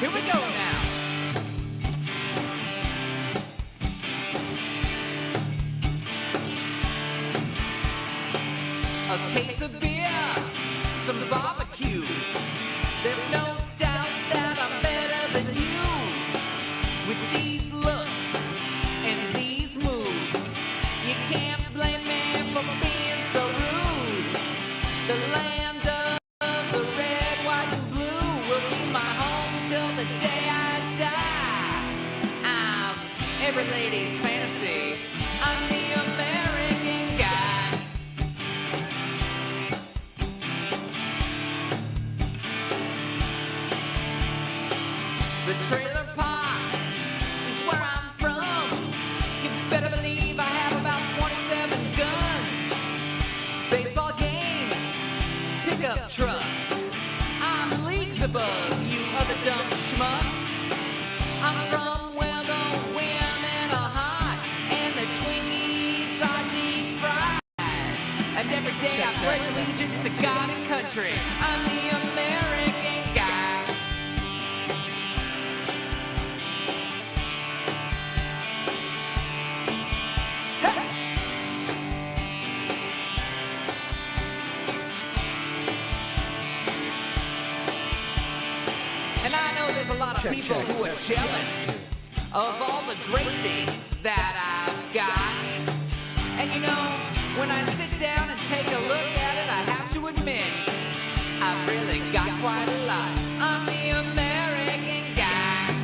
Here we go now. A case of beer, some barbecue. There's no doubt that I'm better than you. With these looks and these moves, you can't blame me for being so rude. The land of the red, white, and blue will be my home till the day I die. I'm every lady's fantasy. I'm the American guy. The trailer park is where I'm from. You better believe I have about 27 guns. Baseball games, pickup trucks. I'm leagues above you other dumb schmucks. I'm from where the women are hot and the Twinkies are deep fried. And every day I pledge allegiance to God and country. I'm the American guy. And I know there's a lot of people who are jealous of all the great things that I've got. And you know, when I sit down and take a look at it, I have to admit, I've really got quite a lot. I'm the American guy.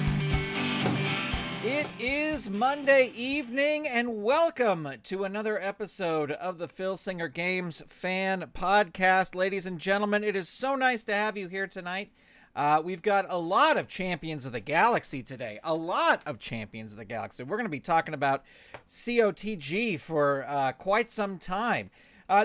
It is Monday evening, and welcome to another episode of the Filsinger Games Fan Podcast. Ladies and gentlemen, it is so nice to have you here tonight. We've got a lot of Champions of the Galaxy today. A lot of Champions of the Galaxy. We're going to be talking about COTG for quite some time.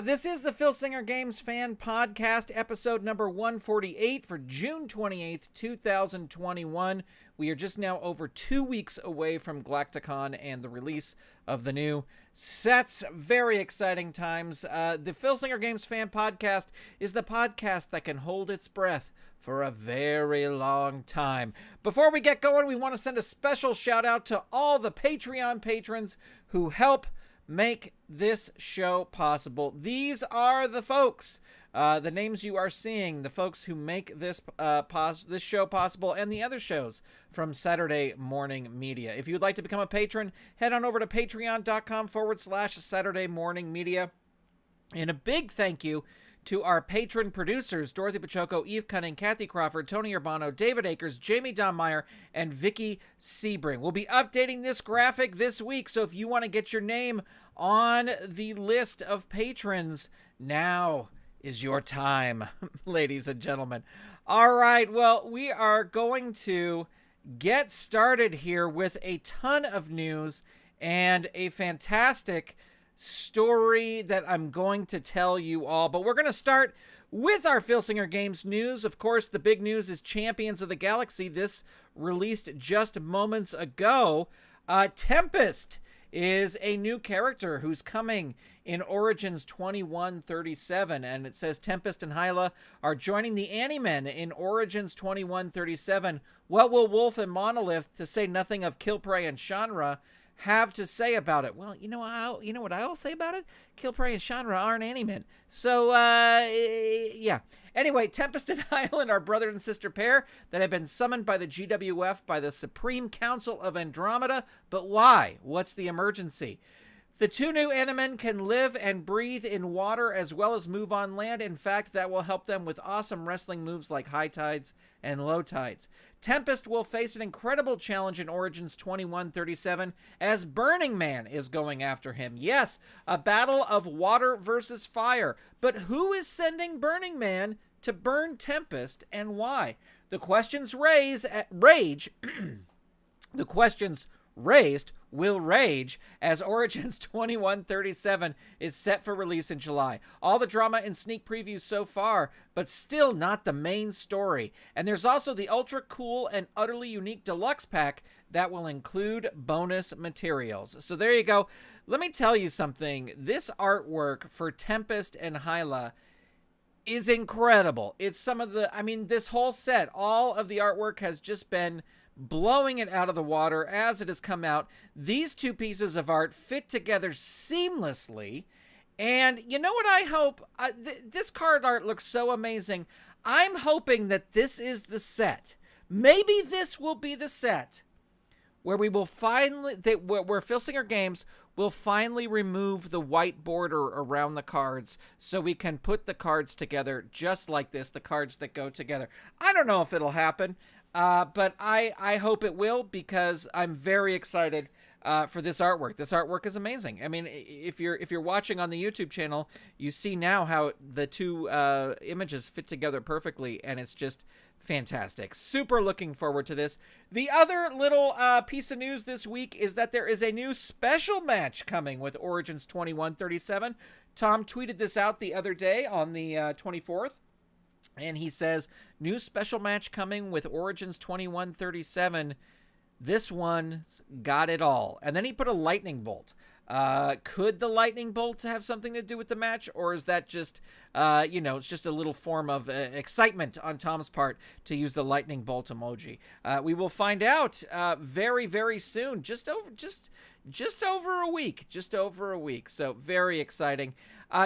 This is the Filsinger Games Fan Podcast, episode number 148 for June 28th, 2021. We are just now over 2 weeks away from Galacticon and the release of the new sets. Very exciting times. The Filsinger Games Fan Podcast is the podcast that can hold its breath for a very long time. Before we get going, we want to send a special shout out to all the Patreon patrons who help make this show possible. These are the folks, the names you are seeing, the folks who make this this show possible and the other shows from Saturday Morning Media. If you'd like to become a patron, head on over to patreon.com/Saturday Morning Media. And a big thank you to our patron producers, Dorothy Pachoco, Eve Cunning, Kathy Crawford, Tony Urbano, David Akers, Jamie Donmeyer, and Vicky Sebring. We'll be updating this graphic this week, so if you want to get your name on the list of patrons, now is your time, ladies and gentlemen. All right, well, we are going to get started here with a ton of news and a fantastic story that I'm going to tell you all, but we're going to start with our Filsinger Games news. Of course, the big news is Champions of the Galaxy. This released just moments ago. Tempest is a new character who's coming in Origins 2137, and it says Tempest and Hyla are joining the Animen in Origins 2137. What will Wolf and Monolith, to say nothing of Killprey and Shanra, have to say about it? Well, you know what I'll say about it? Killprey and Shanra aren't Animen. So, yeah. Anyway, Tempest and Hyland are brother and sister pair that have been summoned by the GWF by the Supreme Council of Andromeda. But why? What's the emergency? The two new Animen can live and breathe in water as well as move on land. In fact, that will help them with awesome wrestling moves like high tides and low tides. Tempest will face an incredible challenge in Origins 2137 as Burning Man is going after him. Yes, a battle of water versus fire. But who is sending Burning Man to burn Tempest and why? The questions raised will rage as Origins 2137 is set for release in July. All the drama and sneak previews so far, but still not the main story. And there's also the ultra cool and utterly unique deluxe pack that will include bonus materials. So there you go. Let me tell you something. This artwork for Tempest and Hyla is incredible. It's some of the, I mean, this whole set, all of the artwork has just been blowing it out of the water as it has come out. These two pieces of art fit together seamlessly. And you know what I hope? This card art looks so amazing. I'm hoping that this is the set. Maybe this will be the set where we will finally, where Filsinger Games will finally remove the white border around the cards so we can put the cards together just like this, the cards that go together. I don't know if it'll happen, but I hope it will, because I'm very excited for this artwork. This artwork is amazing. I mean, if you're watching on the YouTube channel, you see now how the two images fit together perfectly, and it's just fantastic. Super looking forward to this. The other little piece of news this week is that there is a new special match coming with Origins 2137. Tom tweeted this out the other day on the 24th. And he says, new special match coming with Origins 2137. This one's got it all. And then he put a lightning bolt. Could the lightning bolt have something to do with the match? Or is that just, it's just a little form of excitement on Tom's part to use the lightning bolt emoji? We will find out very, very soon. Just over a week. So very exciting.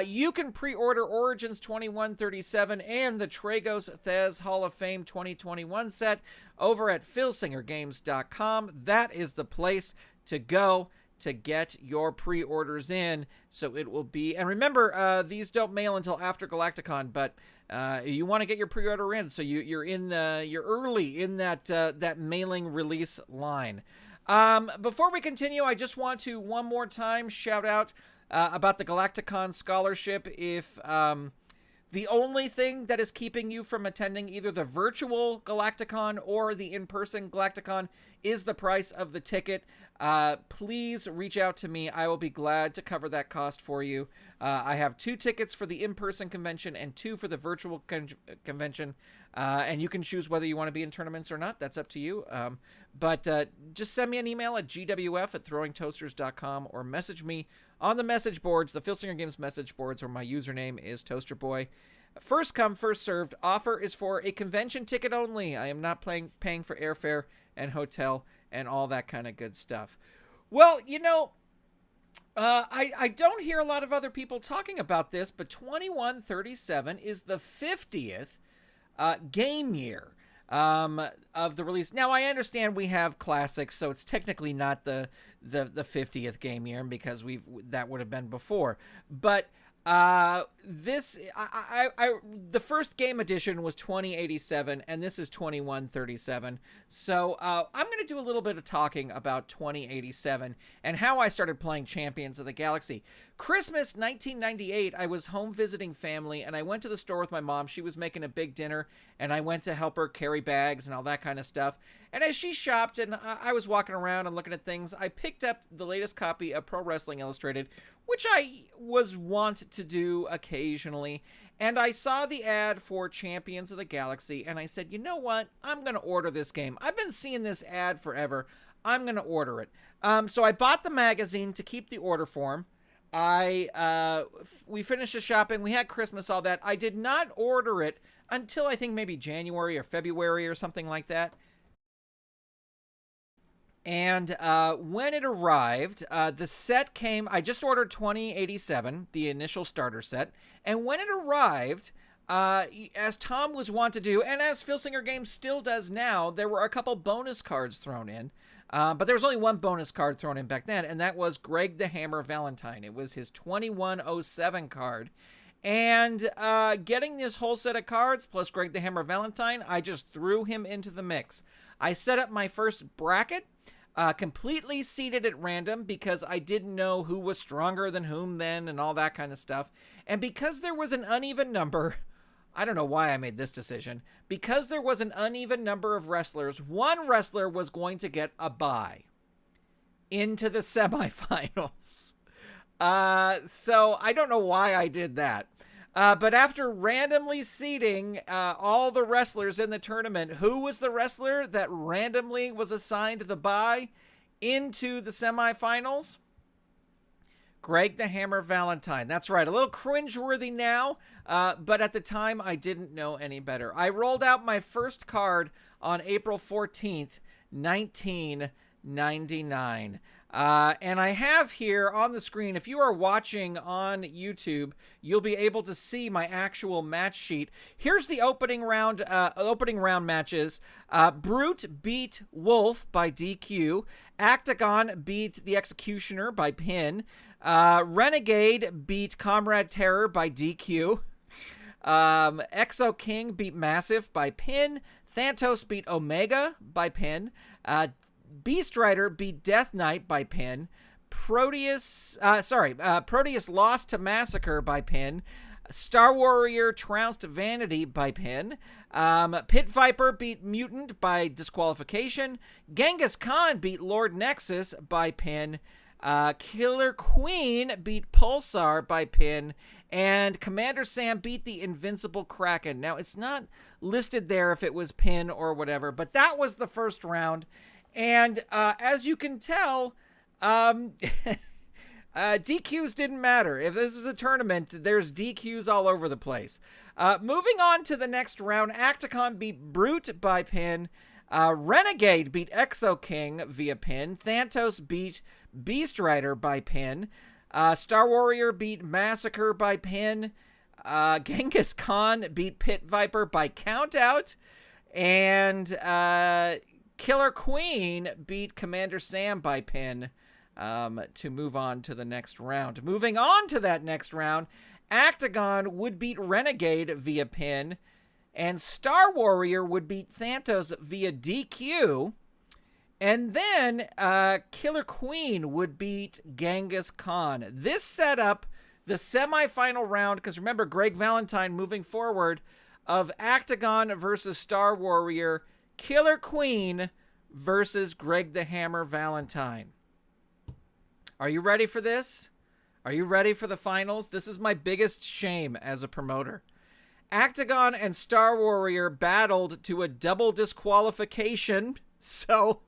You can pre-order Origins 2137 and the Tragos Thez Hall of Fame 2021 set over at filsingergames.com. That is the place to go to get your pre-orders in. So it will be, and remember, these don't mail until after Galacticon, but you want to get your pre-order in, so you're early in that mailing release line. Before we continue, I just want to one more time shout out about the Galacticon scholarship. If the only thing that is keeping you from attending either the virtual Galacticon or the in-person Galacticon is the price of the ticket, please reach out to me. I will be glad to cover that cost for you. I have 2 tickets for the in-person convention and 2 for the virtual convention. And you can choose whether you want to be in tournaments or not. That's up to you. But just send me an email at gwf@throwingtoasters.com or message me on the message boards, the Filsinger Games message boards, where my username is ToasterBoy. First come, first served. Offer is for a convention ticket only. I am not paying for airfare and hotel and all that kind of good stuff. Well, I don't hear a lot of other people talking about this, but 2137 is the 50th game year of the release. Now, I understand we have classics, so it's technically not the 50th game year, because that would have been before. But the first game edition was 2087, and this is 2137. So I'm going to do a little bit of talking about 2087 and how I started playing Champions of the Galaxy. Christmas 1998, I was home visiting family, and I went to the store with my mom. She was making a big dinner, and I went to help her carry bags and all that kind of stuff. And as she shopped and I was walking around and looking at things, I picked up the latest copy of Pro Wrestling Illustrated, which I was wont to do occasionally. And I saw the ad for Champions of the Galaxy, and I said, you know what? I'm going to order this game. I've been seeing this ad forever. I'm going to order it. So I bought the magazine to keep the order form. We finished the shopping. We had Christmas, all that. I did not order it until I think maybe January or February or something like that. And when it arrived, the set came. I just ordered 2087, the initial starter set. And when it arrived, as Tom was wont to do, and as Filsinger Games still does now, there were a couple bonus cards thrown in. But there was only one bonus card thrown in back then, and that was Greg the Hammer Valentine. It was his 2107 card. And getting this whole set of cards, plus Greg the Hammer Valentine, I just threw him into the mix. I set up my first bracket, completely seeded at random, because I didn't know who was stronger than whom then and all that kind of stuff. And because there was an uneven number, I don't know why I made this decision, because there was an uneven number of wrestlers, one wrestler was going to get a bye into the semifinals. So I don't know why I did that. But after randomly seeding all the wrestlers in the tournament, who was the wrestler that randomly was assigned the bye into the semifinals? Greg the Hammer Valentine. That's right. A little cringeworthy now, but at the time I didn't know any better. I rolled out my first card on April 14th, 1999. And I have here on the screen, if you are watching on YouTube, you'll be able to see my actual match sheet. Here's the opening round matches. Brute beat Wolf by DQ. Octagon beat the Executioner by pin. Renegade beat Comrade Terror by DQ. Exo King beat Massive by pin. Thantos beat Omega by pin. Beast Rider beat Death Knight by pin. Proteus lost to Massacre by pin. Star Warrior trounced Vanity by pin. Pit Viper beat Mutant by disqualification. Genghis Khan beat Lord Nexus by pin. Killer Queen beat Pulsar by pin. And Commander Sam beat the Invincible Kraken. Now, it's not listed there if it was pin or whatever, but that was the first round. And as you can tell, DQs didn't matter. If this was a tournament, there's DQs all over the place. Moving on to the next round, Galacticon beat Brute by pin. Renegade beat Exo King via pin. Thantos beat Beast Rider by pin. Star Warrior beat Massacre by pin. Genghis Khan beat Pit Viper by countout. And Killer Queen beat Commander Sam by pin to move on to the next round. Moving on to that next round, Octagon would beat Renegade via pin, and Star Warrior would beat Thantos via DQ, and then Killer Queen would beat Genghis Khan. This set up the semifinal round, because remember, Greg Valentine moving forward, of Octagon versus Star Warrior, Killer Queen versus Greg the Hammer Valentine. Are you ready for this? Are you ready for the finals? This is my biggest shame as a promoter. Octagon and Star Warrior battled to a double disqualification, so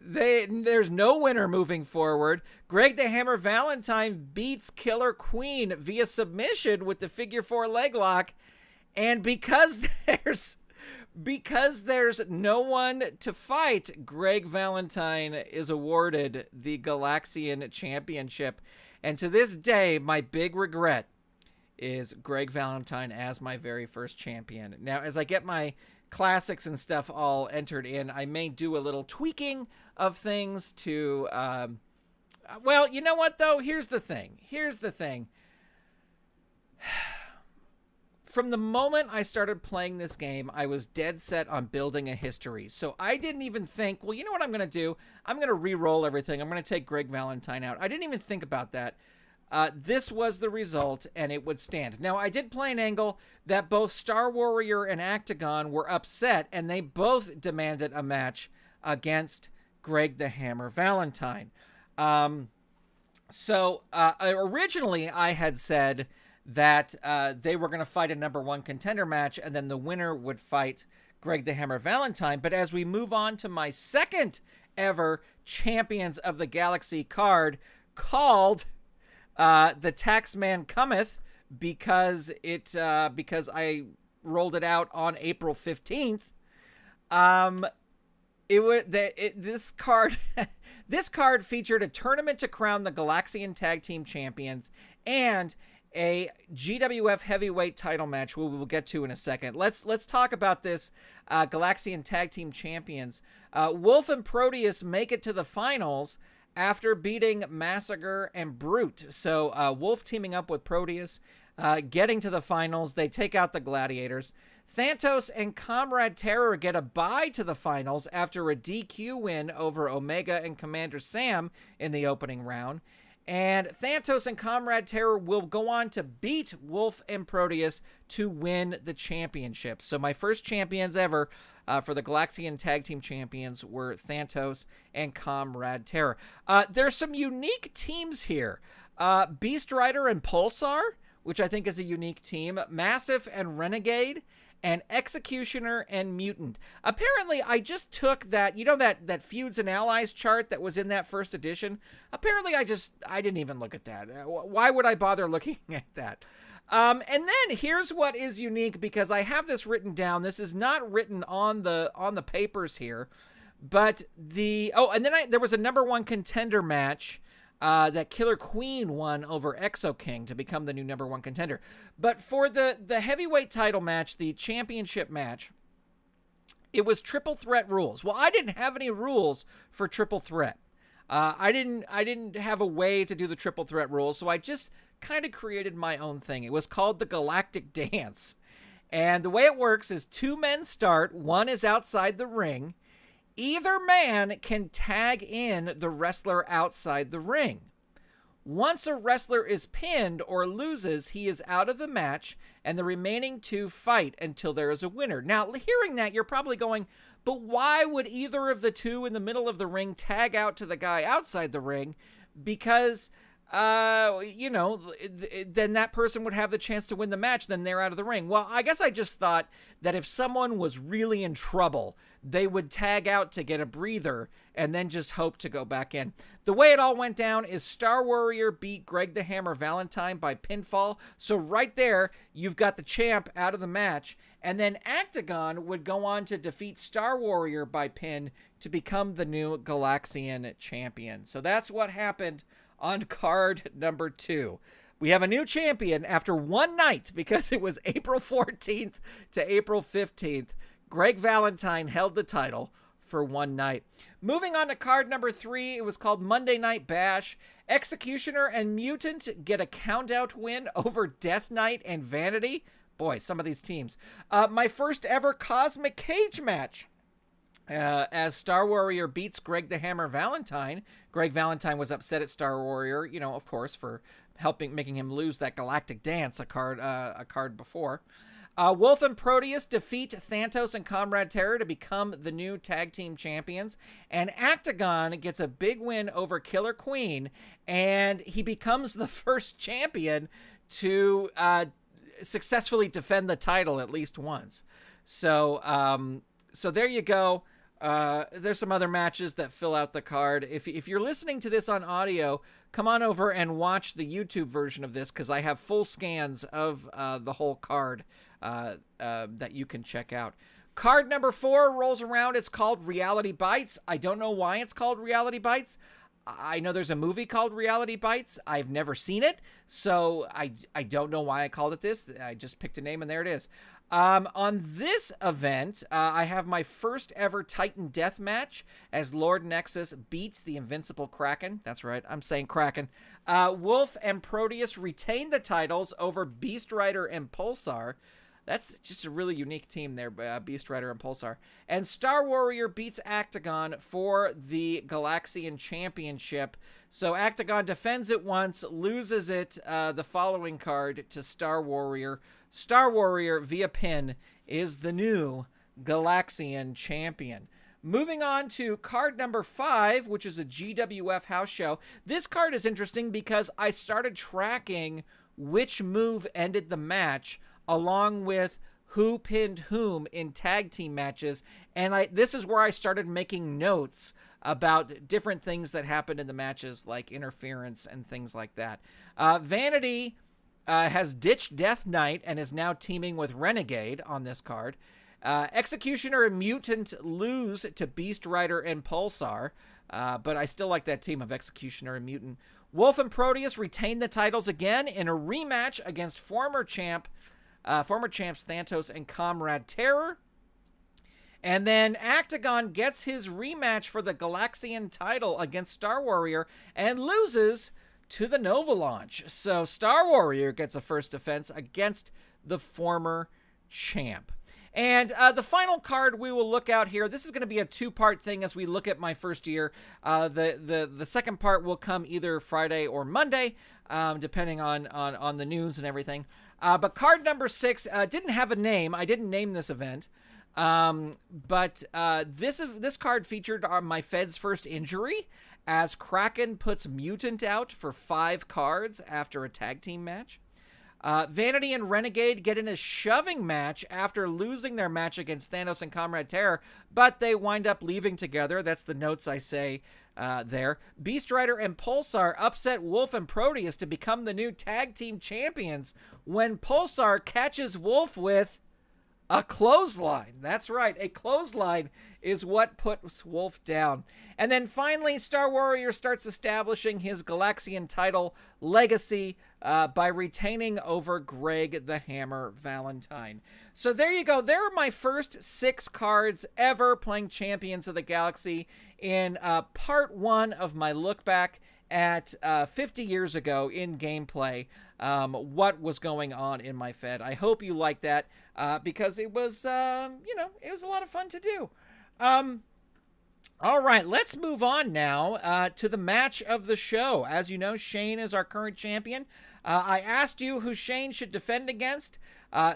there's no winner moving forward. Greg the Hammer Valentine beats Killer Queen via submission with the figure 4 leg lock, and because there's no one to fight, Greg Valentine is awarded the Galaxian Championship. And to this day, my big regret is Greg Valentine as my very first champion. Now, as I get my classics and stuff all entered in, I may do a little tweaking of things to... well, you know what, though? Here's the thing. From the moment I started playing this game, I was dead set on building a history. So I didn't even think, well, you know what I'm going to do? I'm going to re-roll everything. I'm going to take Greg Valentine out. I didn't even think about that. This was the result, and it would stand. Now, I did play an angle that both Star Warrior and Octagon were upset, and they both demanded a match against Greg the Hammer Valentine. Originally, I had said that they were going to fight a number 1 contender match, and then the winner would fight Greg the Hammer Valentine. But as we move on to my second ever Champions of the Galaxy card, called The Taxman Cometh, because I rolled it out on April 15th. This card featured a tournament to crown the Galaxian Tag Team Champions and a GWF heavyweight title match, we will get to in a second. Let's talk about this Galaxian Tag Team Champions. Wolf and Proteus make it to the finals after beating Massacre and Brute. So Wolf teaming up with Proteus, getting to the finals. They take out the Gladiators. Thantos and Comrade Terror get a bye to the finals after a DQ win over Omega and Commander Sam in the opening round. And Thantos and Comrade Terror will go on to beat Wolf and Proteus to win the championship. So my first champions ever for the Galaxian Tag Team Champions were Thantos and Comrade Terror. There's some unique teams here. Beast Rider and Pulsar, which I think is a unique team. Massive and Renegade. and Executioner and Mutant. Apparently, I just took that, that Feuds and Allies chart that was in that first edition. Apparently, I didn't even look at that. Why would I bother looking at that? And then here's what is unique, because I have this written down. This is not written on the papers here, but and then there was a number 1 contender match that Killer Queen won over Exo King to become the new number 1 contender. But for the heavyweight title match, the championship match, it was triple threat rules. Well, I didn't have any rules for triple threat. I didn't have a way to do the triple threat rules, so I just kind of created my own thing. It was called the Galactic Dance. And the way it works is 2 men start, 1 is outside the ring. Either man can tag in the wrestler outside the ring. Once a wrestler is pinned or loses, he is out of the match, and the remaining 2 fight until there is a winner. Now, hearing that, you're probably going, but why would either of the 2 in the middle of the ring tag out to the guy outside the ring? Because then that person would have the chance to win the match, then they're out of the ring. Well, I guess I just thought that if someone was really in trouble, they would tag out to get a breather and then just hope to go back in. The way it all went down is Star Warrior beat Greg the Hammer Valentine by pinfall. So right there, you've got the champ out of the match. And then Octagon would go on to defeat Star Warrior by pin to become the new Galaxian champion. So that's what happened on card number 2. We have a new champion after one night, because it was April 14th to April 15th. Greg Valentine held the title for one night. Moving on to card number 3, it was called Monday Night Bash. Executioner and Mutant get a count-out win over Death Knight and Vanity. Boy, some of these teams. My first ever Cosmic Cage match. As Star Warrior beats Greg the Hammer Valentine. Greg Valentine was upset at Star Warrior, of course, for making him lose that Galactic Dance a card before. Wolf and Proteus defeat Thantos and Comrade Terror to become the new tag team champions. And Octagon gets a big win over Killer Queen, and he becomes the first champion to successfully defend the title at least once. So there you go. There's some other matches that fill out the card. If you're listening to this on audio, come on over and watch the YouTube version of this, because I have full scans of the whole card that you can check out. Card number 4 rolls around. It's called Reality Bites. I don't know why it's called Reality Bites. I know there's a movie called Reality Bites. I've never seen it, so I don't know why I called it this. I just picked a name, and there it is. On this event, I have my first ever Titan Death match as Lord Nexus beats the Invincible Kraken. That's right, I'm saying Kraken. Wolf and Proteus retain the titles over Beast Rider and Pulsar. That's just a really unique team there, Beast Rider and Pulsar. And Star Warrior beats Octagon for the Galaxian Championship. So Octagon defends it once, loses it the following card to Star Warrior. Star Warrior, via pin, is the new Galaxian Champion. Moving on to card number 5, which is a GWF house show. This card is interesting because I started tracking which move ended the match, along with who pinned whom in tag team matches. And this is where I started making notes about different things that happened in the matches, like interference and things like that. Vanity has ditched Death Knight and is now teaming with Renegade on this card. Executioner and Mutant lose to Beast Rider and Pulsar, but I still like that team of Executioner and Mutant. Wolf and Proteus retain the titles again in a rematch against former champs Thantos and Comrade Terror. And then Octagon gets his rematch for the Galaxian title against Star Warrior and loses to the Nova Launch. So Star Warrior gets a first defense against the former champ. And the final card we will look out here, this is going to be a 2-part thing as we look at my first year. The second part will come either Friday or Monday, depending on the news and everything. But card number 6 didn't have a name. I didn't name this event. But this card featured my Fed's first injury, as Kraken puts Mutant out for 5 cards after a tag team match. Vanity and Renegade get in a shoving match after losing their match against Thanos and Comrade Terror, but they wind up leaving together. That's the notes I say there. Beast Rider and Pulsar upset Wolf and Proteus to become the new tag team champions when Pulsar catches Wolf with a clothesline. That's right. A clothesline is what puts Wolf down. And then finally, Star Warrior starts establishing his Galaxian title legacy by retaining over Greg the Hammer Valentine. So there you go. There are my first 6 cards ever playing Champions of the Galaxy in part 1 of my look back at 50 years ago in gameplay, what was going on in my Fed. I hope you liked that because it was, it was a lot of fun to do. All right, let's move on now to the match of the show. As you know, Shayne is our current champion. I asked you who Shayne should defend against.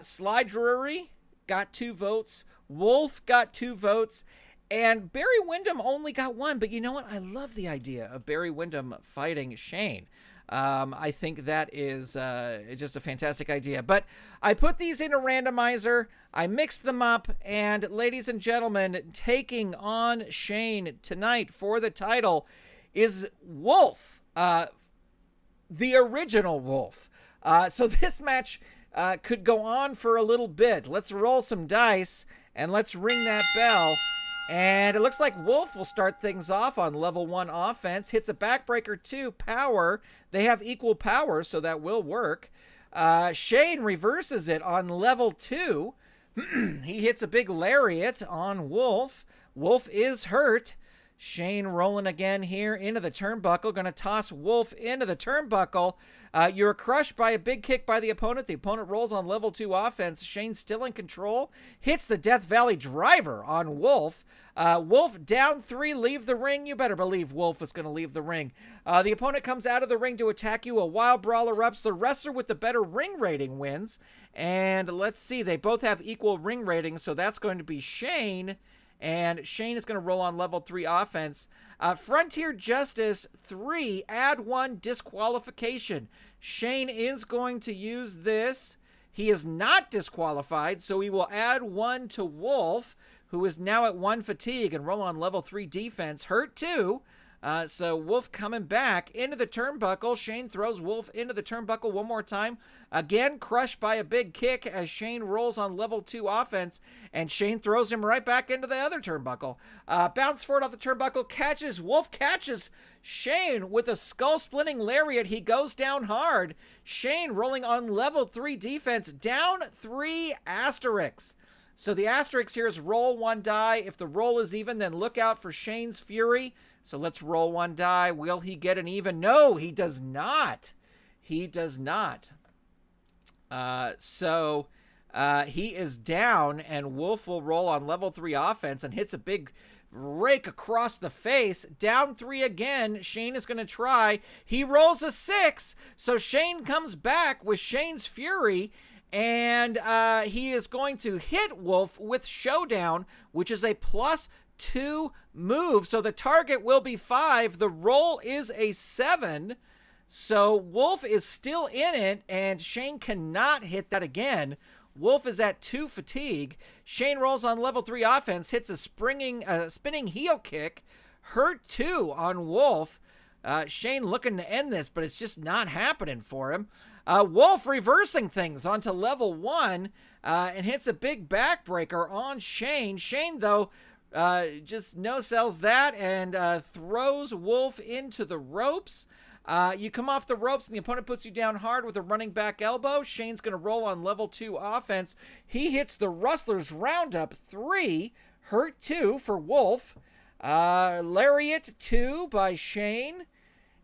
Sly Drury got 2 votes. Wolf got 2 votes. And Barry Windham only got 1, but you know what? I love the idea of Barry Windham fighting Shayne. I think that is just a fantastic idea. But I put these in a randomizer, I mixed them up, and ladies and gentlemen, taking on Shayne tonight for the title is Wolf, the original Wolf. So this match could go on for a little bit. Let's roll some dice, and let's ring that bell. And it looks like Wolf will start things off on level 1 offense. Hits a backbreaker 2 power. They have equal power, so that will work. Shayne reverses it on level 2. He hits a big lariat on Wolf. Wolf is hurt. Shayne rolling again here into the turnbuckle. Going to toss Wolf into the turnbuckle. You're crushed by a big kick by the opponent. The opponent rolls on level 2 offense. Shayne's still in control. Hits the Death Valley driver on Wolf. Wolf down 3, leave the ring. You better believe Wolf is going to leave the ring. The opponent comes out of the ring to attack you. A wild brawler erupts. The wrestler with the better ring rating wins. And let's see. They both have equal ring ratings, so that's going to be Shayne. And Shayne is going to roll on level 3 offense. Frontier Justice 3, add 1 disqualification. Shayne is going to use this. He is not disqualified, so he will add 1 to Wolf, who is now at 1 fatigue, and roll on level 3 defense. Hurt 2. So Wolf coming back into the turnbuckle. Shayne throws Wolf into the turnbuckle one more time. Again, crushed by a big kick as Shayne rolls on level 2 offense, and Shayne throws him right back into the other turnbuckle. Bounce forward off the turnbuckle, catches Wolf, catches Shayne with a skull-splitting lariat. He goes down hard. Shayne rolling on level 3 defense, down 3 asterisks. So the asterisk here is roll 1 die. If the roll is even, then look out for Shayne's fury. So let's roll 1 die. Will he get an even? No, he does not. He does not. So he is down, and Wolf will roll on level 3 offense and hits a big rake across the face. Down 3 again. Shayne is going to try. He rolls a 6. So Shayne comes back with Shayne's fury. And he is going to hit Wolf with Showdown, which is a +2 move. So the target will be 5. The roll is a 7. So Wolf is still in it, and Shayne cannot hit that again. Wolf is at 2 fatigue. Shayne rolls on level 3 offense, hits a spinning heel kick. Hurt 2 on Wolf. Shayne looking to end this, but it's just not happening for him. Wolf reversing things onto level 1 and hits a big backbreaker on Shayne. Shayne, though, just no-sells that and throws Wolf into the ropes. You come off the ropes and the opponent puts you down hard with a running back elbow. Shayne's going to roll on level 2 offense. He hits the Rustlers Roundup 3. Hurt 2 for Wolf. Lariat 2 by Shayne.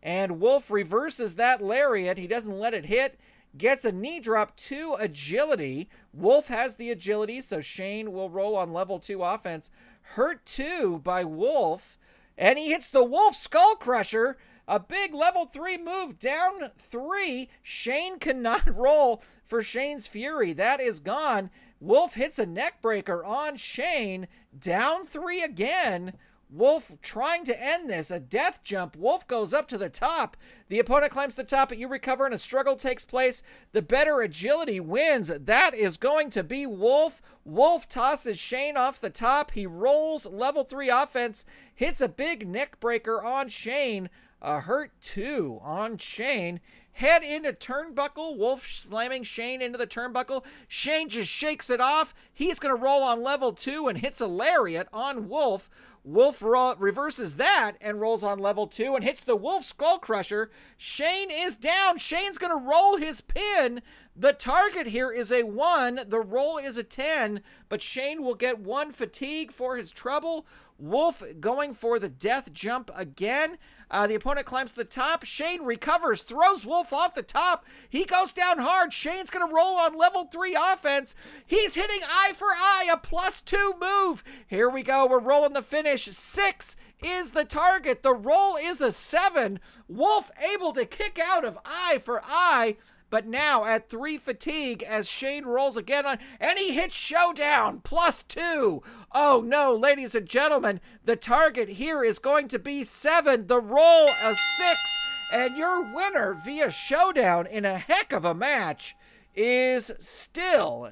And Wolf reverses that lariat. He doesn't let it hit. Gets a knee drop to agility. Wolf has the agility, so Shayne will roll on level 2 offense. Hurt 2 by Wolf. And he hits the Wolf Skull Crusher. A big level 3 move, down 3. Shayne cannot roll for Shayne's fury. That is gone. Wolf hits a neck breaker on Shayne. Down 3 again. Wolf trying to end this. A death jump. Wolf goes up to the top. The opponent climbs the top, but you recover and a struggle takes place. The better agility wins. That is going to be Wolf. Wolf tosses Shayne off the top. He rolls level 3 offense, hits a big neck breaker on Shayne. A hurt 2 on Shayne. Head into turnbuckle. Wolf slamming Shayne into the turnbuckle. Shayne just shakes it off. He's going to roll on level 2 and hits a lariat on Wolf. Wolf reverses that and rolls on level 2 and hits the Wolf Skull Crusher. Shayne is down. Shayne's going to roll his pin. The target here is a 1. The roll is a 10, but Shayne will get 1 fatigue for his trouble. Wolf going for the death jump again. The opponent climbs to the top. Shayne recovers, throws Wolf off the top. He goes down hard. Shayne's going to roll on level 3 offense. He's hitting eye for eye, a +2 move. Here we go. We're rolling the finish. 6 is the target. The roll is a 7. Wolf able to kick out of eye for eye, but now at 3 fatigue as Shayne rolls again on, and he hits Showdown, +2. Oh no, ladies and gentlemen, the target here is going to be 7, the roll a 6, and your winner via Showdown in a heck of a match is still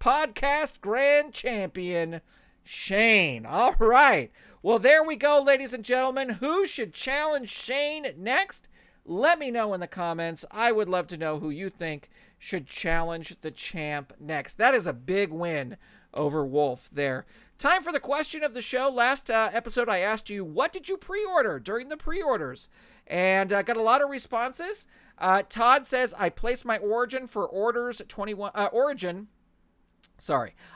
podcast grand champion Shayne. All right, well there we go, ladies and gentlemen. Who should challenge Shayne next? Let me know in the comments. I would love to know who you think should challenge the champ next. That is a big win over Wolf there. Time for the question of the show. Last episode, I asked you, what did you pre-order during the pre-orders? And got a lot of responses. Todd says, I placed my origin for orders 21,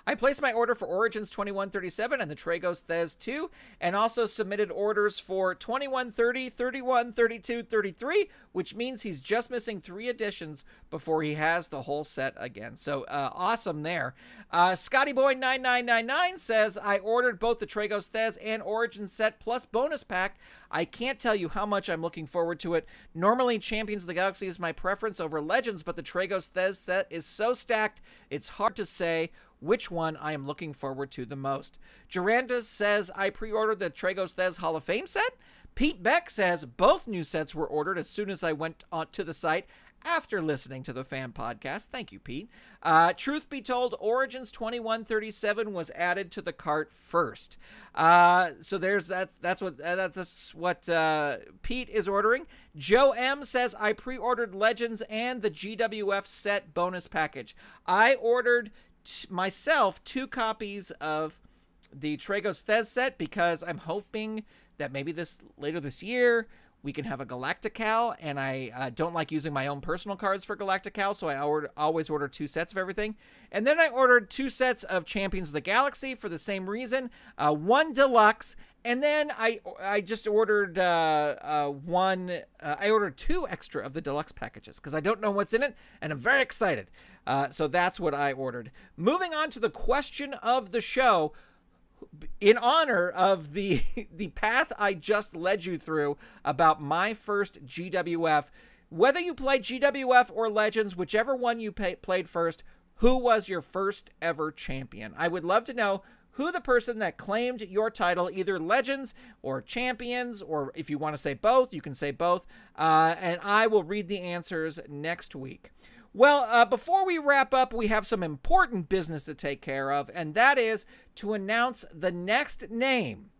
I placed my order for Origins 2137 and the Tragos Thez 2, and also submitted orders for 2130, 31, 32, 33, which means he's just missing 3 editions before he has the whole set again. So awesome there. ScottyBoy9999 says, I ordered both the Tragos Thez and Origins set plus bonus pack. I can't tell you how much I'm looking forward to it. Normally, Champions of the Galaxy is my preference over Legends, but the Tragos Thez set is so stacked, it's hard to say which one I am looking forward to the most. Durandus says, I pre-ordered the Tragos Thez Hall of Fame set. Pete Beck says, both new sets were ordered as soon as I went to the site after listening to the fan podcast. Thank you, Pete. Truth be told, Origins 2137 was added to the cart first. So there's that. That's what Pete is ordering. Joe M says, I pre-ordered Legends and the GWF set bonus package. I ordered myself 2 copies of the Tragos Thez set because I'm hoping that maybe later this year we can have a Galacticon, and I don't like using my own personal cards for Galacticon, so I always order 2 sets of everything. And then I ordered 2 sets of Champions of the Galaxy for the same reason, 1 deluxe, and then I just ordered I ordered 2 extra of the deluxe packages because I don't know what's in it, and I'm very excited. So that's what I ordered. Moving on to the question of the show, in honor of the path I just led you through about my first GWF, whether you played GWF or Legends, whichever one you played first, who was your first ever champion? I would love to know who the person that claimed your title, either Legends or Champions, or if you want to say both, you can say both, and I will read the answers next week. Well, before we wrap up, we have some important business to take care of, and that is to announce the next name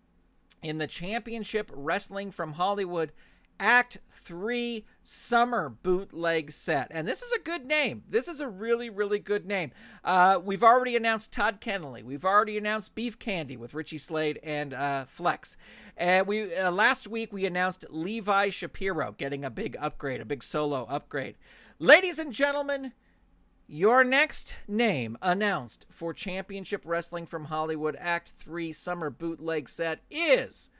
in the Championship Wrestling from Hollywood Act 3 Summer Bootleg Set. And this is a good name. This is a really, really good name. We've already announced Todd Kennelly. We've already announced Beef Candy with Richie Slade and Flex. And last week we announced Levi Shapiro getting a big upgrade, a big solo upgrade. Ladies and gentlemen, your next name announced for Championship Wrestling from Hollywood Act 3 Summer Bootleg Set is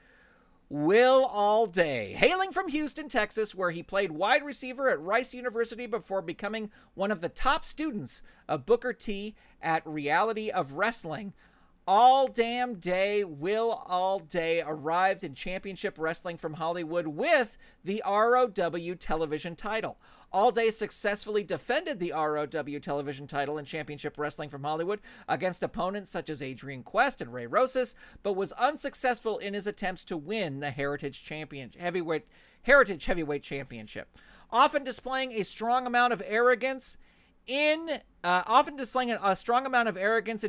Will Allday. Hailing from Houston, Texas, where he played wide receiver at Rice University before becoming one of the top students of Booker T at Reality of Wrestling, All Damn Day, Will All Day arrived in Championship Wrestling from Hollywood with the ROW television title. All Day successfully defended the ROW television title in Championship Wrestling from Hollywood against opponents such as Adrian Quest and Ray Rosas, but was unsuccessful in his attempts to win the Heritage Heavyweight Championship. Often displaying a strong amount of arrogance in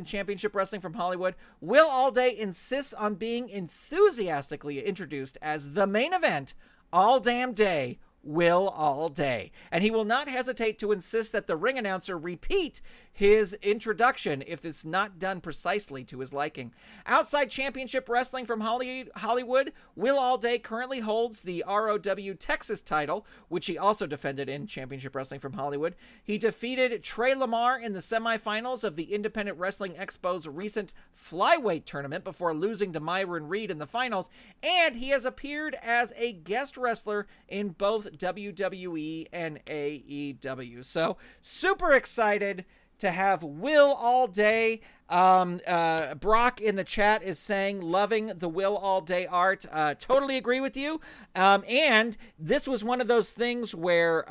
Championship Wrestling from Hollywood, Will All Day insists on being enthusiastically introduced as the main event, All Damn Day, Will All Day. And he will not hesitate to insist that the ring announcer repeat his introduction if it's not done precisely to his liking. Outside Championship Wrestling from Hollywood, Will All Day currently holds the ROW Texas title, which he also defended in Championship Wrestling from Hollywood. He defeated Trey Lamar in the semifinals of the Independent Wrestling Expo's recent flyweight tournament before losing to Myron Reed in the finals, and he has appeared as a guest wrestler in both WWE and AEW. So, super excited to have Will All Day. Brock in the chat is saying, loving the Will All Day art. Totally agree with you. And this was one of those things where,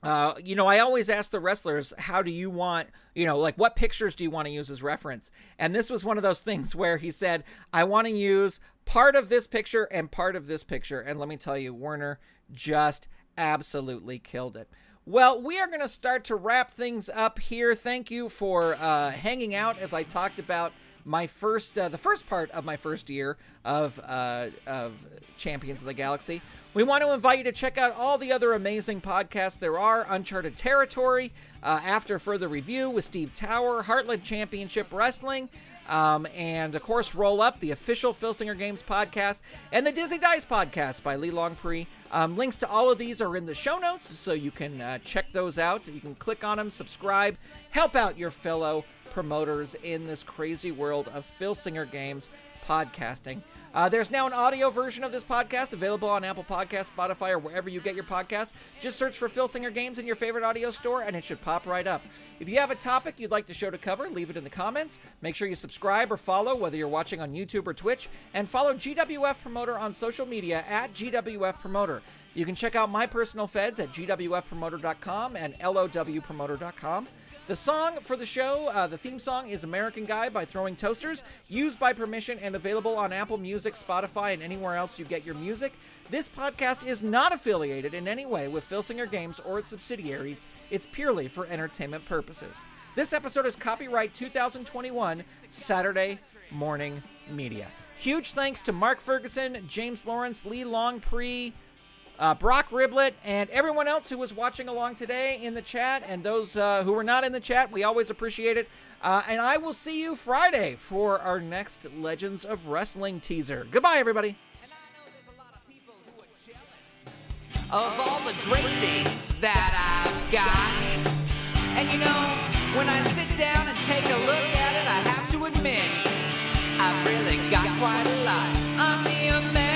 I always ask the wrestlers, how do you want, what pictures do you want to use as reference? And this was one of those things where he said, I want to use part of this picture and part of this picture. And let me tell you, Werner just absolutely killed it. Well, we are going to start to wrap things up here. Thank you for hanging out as I talked about my the first part of my first year of Champions of the Galaxy. We want to invite you to check out all the other amazing podcasts there are. Uncharted Territory, After Further Review with Steve Tower, Heartland Championship Wrestling, and of course Roll Up, the official Filsinger Games podcast, and the Dizzy Dice podcast by Lee Longpree. Links to all of these are in the show notes, so you can check those out. You can click on them, subscribe, help out your fellow promoters in this crazy world of Filsinger Games podcasting. There's now an audio version of this podcast available on Apple Podcasts, Spotify, or wherever you get your podcasts. Just search for Filsinger Games in your favorite audio store, and it should pop right up. If you have a topic you'd like the show to cover, leave it in the comments. Make sure you subscribe or follow, whether you're watching on YouTube or Twitch, and follow GWF Promoter on social media at GWF Promoter. You can check out my personal feds at gwfpromoter.com and lowpromoter.com. The song for the show, the theme song, is American Guy by Throwing Toasters, used by permission and available on Apple Music, Spotify, and anywhere else you get your music. This podcast is not affiliated in any way with Filsinger Games or its subsidiaries. It's purely for entertainment purposes. This episode is copyright 2021 Saturday Morning Media. Huge thanks to Mark Ferguson, James Lawrence, Lee Longpree, Brock Riblet, and everyone else who was watching along today in the chat, and those who were not in the chat. We always appreciate it. And I will see you Friday for our next Legends of Wrestling teaser. Goodbye, everybody. And I know there's a lot of people who are jealous of all the great things that I've got. And when I sit down and take a look at it, I have to admit, I've really got quite a lot. I'm the American